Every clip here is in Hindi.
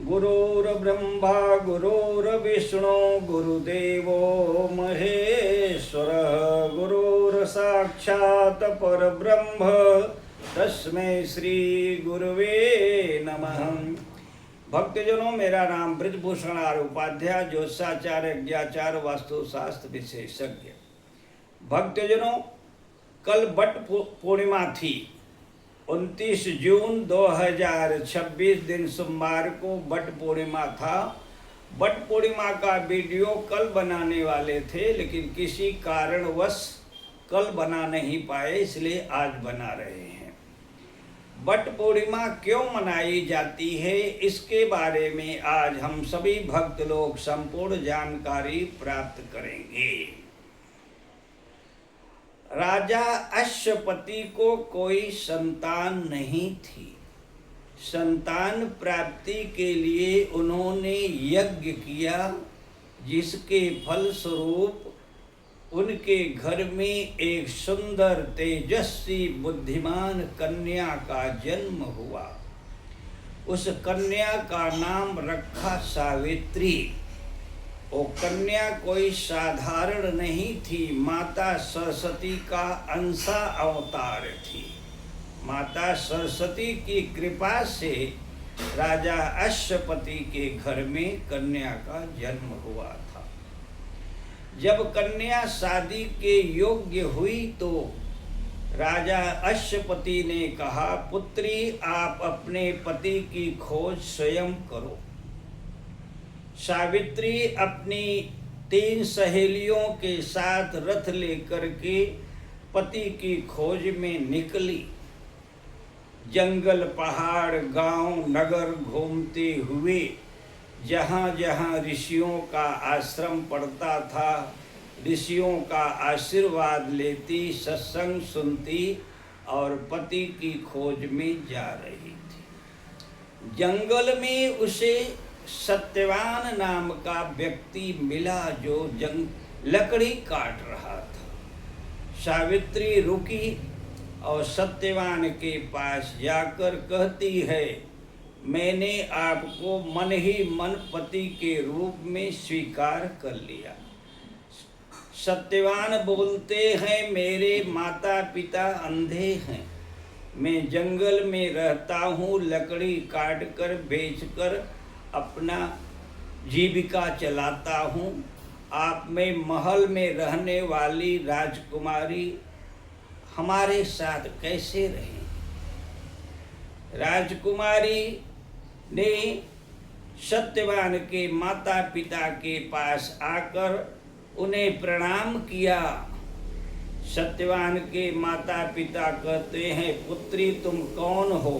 गुरुर्ब्रह्मा गुरुर्विष्णु गुरुदेवो महेश्वरः गुरुर्साक्षात् परब्रह्म तस्मै श्री गुरुवे नमः। भक्तजनों, मेरा नाम ब्रजभूषण आर उपाध्याय, ज्योतिषाचार्य, यज्ञाचार्य, वास्तुशास्त्र विशेषज्ञ। भक्तजनों, कल बट पूर्णिमा थी। 29 जून 2026 दिन सोमवार को बट पूर्णिमा था। बट पूर्णिमा का वीडियो कल बनाने वाले थे, लेकिन किसी कारणवश कल बना नहीं पाए, इसलिए आज बना रहे हैं। बट पूर्णिमा क्यों मनाई जाती है, इसके बारे में आज हम सभी भक्त लोग संपूर्ण जानकारी प्राप्त करेंगे। राजा अश्वपति को कोई संतान नहीं थी। संतान प्राप्ति के लिए उन्होंने यज्ञ किया, जिसके फलस्वरूप उनके घर में एक सुंदर तेजस्वी बुद्धिमान कन्या का जन्म हुआ। उस कन्या का नाम रखा सावित्री। वो कन्या कोई साधारण नहीं थी, माता सरस्वती का अंशा अवतार थी। माता सरस्वती की कृपा से राजा अश्वपति के घर में कन्या का जन्म हुआ था। जब कन्या शादी के योग्य हुई तो राजा अश्वपति ने कहा, पुत्री, आप अपने पति की खोज स्वयं करो। सावित्री अपनी 3 सहेलियों के साथ रथ लेकर के पति की खोज में निकली। जंगल, पहाड़, गांव, नगर घूमते हुए जहाँ जहाँ ऋषियों का आश्रम पड़ता था, ऋषियों का आशीर्वाद लेती, सत्संग सुनती और पति की खोज में जा रही थी। जंगल में उसे सत्यवान नाम का व्यक्ति मिला, जो लकड़ी काट रहा था। सावित्री रुकी और सत्यवान के पास जाकर कहती है, मैंने आपको मन ही मन पति के रूप में स्वीकार कर लिया। सत्यवान बोलते हैं, मेरे माता पिता अंधे हैं, मैं जंगल में रहता हूँ, लकड़ी काट कर बेच कर अपना जीविका चलाता हूँ। आप में महल में रहने वाली राजकुमारी हमारे साथ कैसे रहे? राजकुमारी ने सत्यवान के माता पिता के पास आकर उन्हें प्रणाम किया। सत्यवान के माता पिता कहते हैं, पुत्री, तुम कौन हो?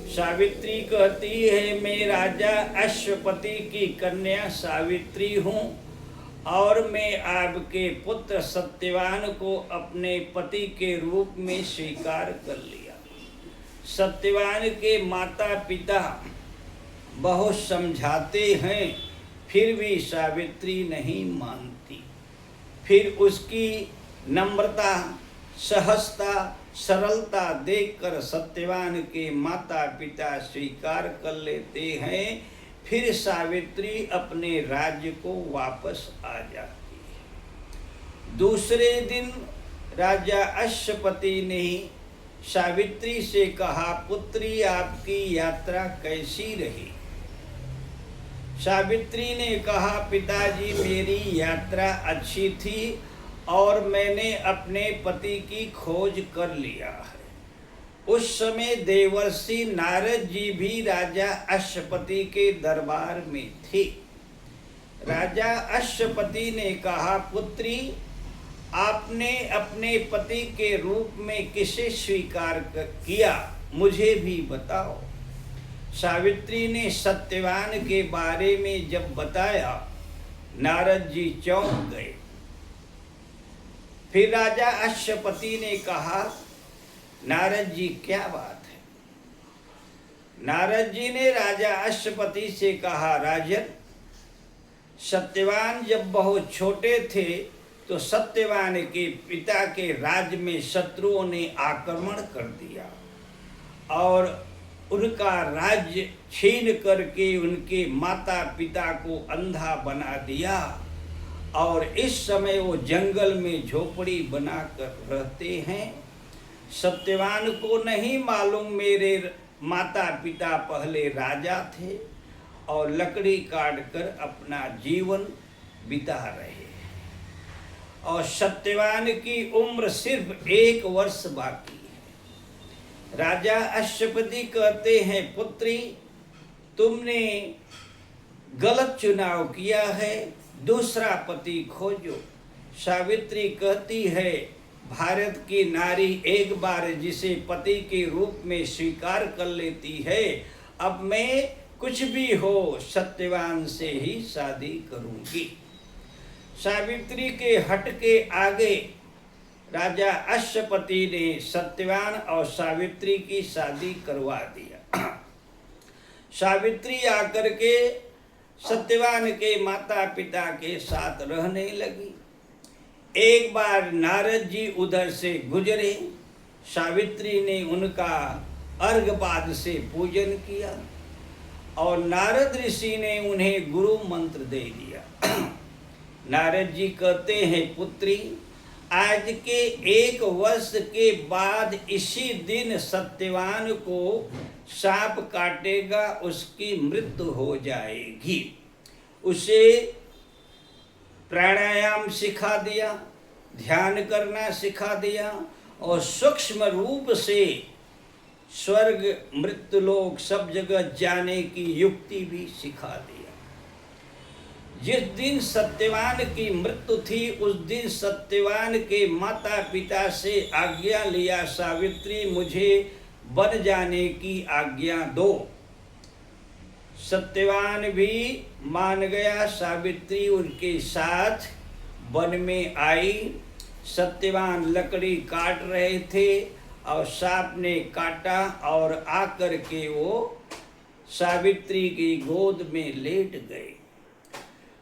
सावित्री कहती है, मैं राजा अश्वपति की कन्या सावित्री हूँ और मैं आपके पुत्र सत्यवान को अपने पति के रूप में स्वीकार कर लिया। सत्यवान के माता पिता बहुत समझाते हैं, फिर भी सावित्री नहीं मानती। फिर उसकी नम्रता, सहजता, सरलता देखकर सत्यवान के माता पिता स्वीकार कर लेते हैं। फिर सावित्री अपने राज्य को वापस आ जाती है। दूसरे दिन राजा अश्वपति ने सावित्री से कहा, पुत्री, आपकी यात्रा कैसी रही? सावित्री ने कहा, पिताजी, मेरी यात्रा अच्छी थी और मैंने अपने पति की खोज कर लिया है। उस समय देवर्षि नारद जी भी राजा अश्वपति के दरबार में थे। राजा अश्वपति ने कहा, पुत्री, आपने अपने पति के रूप में किसे स्वीकार किया, मुझे भी बताओ। सावित्री ने सत्यवान के बारे में जब बताया, नारद जी चौंक गए। फिर राजा अश्वपति ने कहा, नारद जी, क्या बात है? नारद जी ने राजा अश्वपति से कहा, राजन, सत्यवान जब बहुत छोटे थे तो सत्यवान के पिता के राज्य में शत्रुओं ने आक्रमण कर दिया और उनका राज्य छीन करके उनके माता पिता को अंधा बना दिया और इस समय वो जंगल में झोपड़ी बनाकर रहते हैं। सत्यवान को नहीं मालूम मेरे माता पिता पहले राजा थे और लकड़ी काट कर अपना जीवन बिता रहे हैं और सत्यवान की उम्र सिर्फ 1 वर्ष बाकी है। राजा अश्वपति कहते हैं, पुत्री तुमने गलत चुनाव किया है, दूसरा पति खोजो। सावित्री कहती है, भारत की नारी एक बार जिसे पति के रूप में स्वीकार कर लेती है, अब मैं कुछ भी हो सत्यवान से ही शादी करूंगी। सावित्री के हट के आगे राजा अश्वपति ने सत्यवान और सावित्री की शादी करवा दिया। सावित्री आकर के सत्यवान के माता पिता के साथ रहने लगी। एक बार नारद जी उधर से गुजरे, सावित्री ने उनका अर्घपाद से पूजन किया और नारद ऋषि ने उन्हें गुरु मंत्र दे दिया। नारद जी कहते हैं, पुत्री आज के 1 वर्ष के बाद इसी दिन सत्यवान को सांप काटेगा, उसकी मृत्यु हो जाएगी। उसे प्राणायाम सिखा दिया, ध्यान करना सिखा दिया और सूक्ष्म रूप से स्वर्ग मृत्युलोक सब जगह जाने की युक्ति भी सिखा दिया। जिस दिन सत्यवान की मृत्यु थी उस दिन सत्यवान के माता पिता से आज्ञा लिया, सावित्री मुझे वन जाने की आज्ञा दो। सत्यवान भी मान गया, सावित्री उनके साथ वन में आई। सत्यवान लकड़ी काट रहे थे और सांप ने काटा और आकर के वो सावित्री की गोद में लेट गए।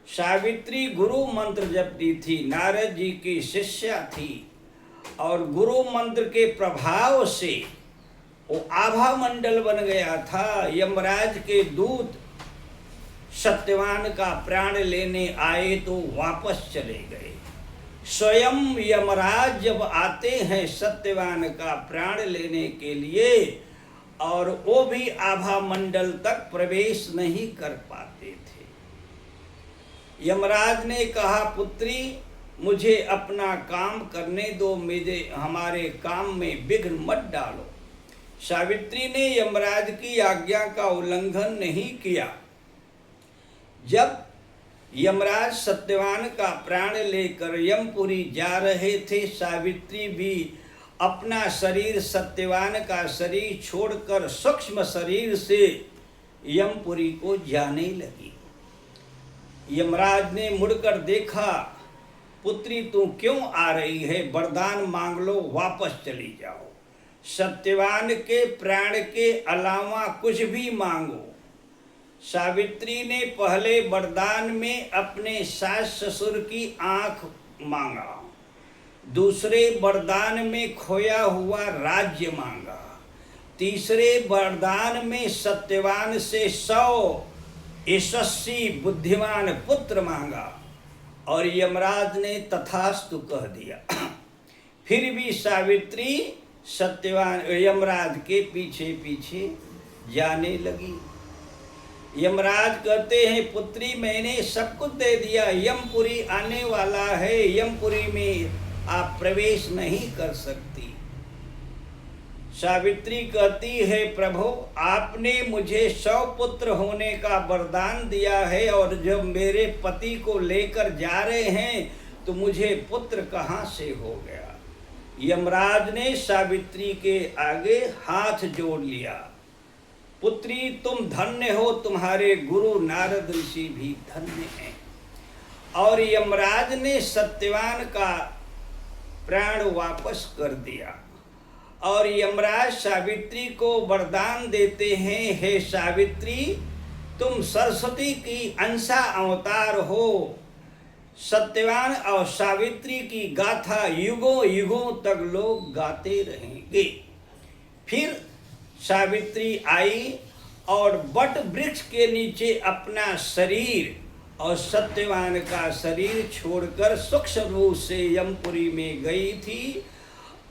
सावित्री गुरु मंत्र जपती थी, नारद जी की शिष्या थी और गुरु मंत्र के प्रभाव से वो आभा मंडल बन गया था। यमराज के दूत सत्यवान का प्राण लेने आए तो वापस चले गए। स्वयं यमराज जब आते हैं सत्यवान का प्राण लेने के लिए और वो भी आभा मंडल तक प्रवेश नहीं कर पाते थे। यमराज ने कहा, पुत्री मुझे अपना काम करने दो, हमारे काम में विघ्न मत डालो। सावित्री ने यमराज की आज्ञा का उल्लंघन नहीं किया। जब यमराज सत्यवान का प्राण लेकर यमपुरी जा रहे थे, सावित्री भी अपना शरीर सत्यवान का शरीर छोड़कर सूक्ष्म शरीर से यमपुरी को जाने लगी। यमराज ने मुड़कर देखा, पुत्री तू क्यों आ रही है, वरदान मांग लो, वापस चली जाओ। सत्यवान के प्राण के अलावा कुछ भी मांगो। सावित्री ने पहले वरदान में अपने सास ससुर की आंख मांगा, दूसरे वरदान में खोया हुआ राज्य मांगा, तीसरे वरदान में सत्यवान से 100 यशस्वी बुद्धिमान पुत्र मांगा और यमराज ने तथास्तु कह दिया। फिर भी सावित्री यमराज के पीछे पीछे जाने लगी। यमराज कहते हैं, पुत्री मैंने सब कुछ दे दिया, यमपुरी आने वाला है, यमपुरी में आप प्रवेश नहीं कर सकती। सावित्री कहती है, प्रभु आपने मुझे 100 पुत्र होने का वरदान दिया है और जब मेरे पति को लेकर जा रहे हैं तो मुझे पुत्र कहाँ से हो गया। यमराज ने सावित्री के आगे हाथ जोड़ लिया, पुत्री तुम धन्य हो, तुम्हारे गुरु नारद ऋषि भी धन्य हैं। और यमराज ने सत्यवान का प्राण वापस कर दिया और यमराज सावित्री को वरदान देते हैं, हे सावित्री तुम सरस्वती की अंशा अवतार हो। सत्यवान और सावित्री की गाथा युगों युगों तक लोग गाते रहेंगे। फिर सावित्री आई और बट वृक्ष के नीचे अपना शरीर और सत्यवान का शरीर छोड़कर सूक्ष्म रूप से यमपुरी में गई थी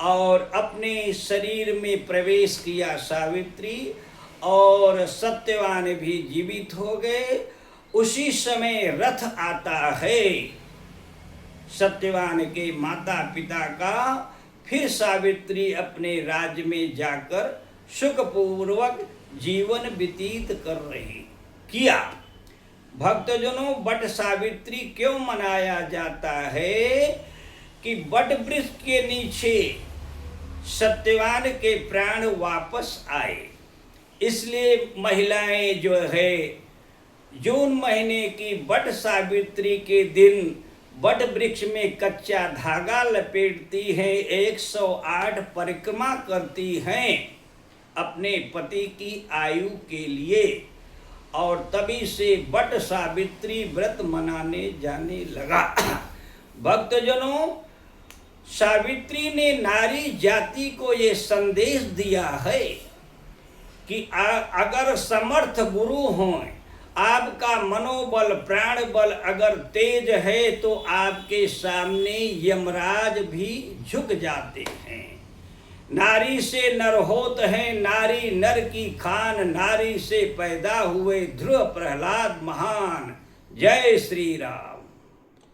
और अपने शरीर में प्रवेश किया सावित्री, और सत्यवान भी जीवित हो गए। उसी समय रथ आता है सत्यवान के माता पिता का। फिर सावित्री अपने राज्य में जाकर सुखपूर्वक जीवन व्यतीत कर रही किया। भक्तजनों, बट सावित्री क्यों मनाया जाता है कि बट वृक्ष के नीचे सत्यवान के प्राण वापस आए। इसलिए महिलाएं जो है जून महीने की बट सावित्री के दिन बट वृक्ष में कच्चा धागा लपेटती हैं, 108 परिक्रमा करती हैं अपने पति की आयु के लिए, और तभी से बट सावित्री व्रत मनाने जाने लगा। भक्तजनों, सावित्री ने नारी जाति को ये संदेश दिया है कि अगर समर्थ गुरु हों, आपका मनोबल प्राण बल अगर तेज है तो आपके सामने यमराज भी झुक जाते हैं। नारी से नर होत है, नारी नर की खान, नारी से पैदा हुए ध्रुव प्रहलाद महान। जय श्री राम।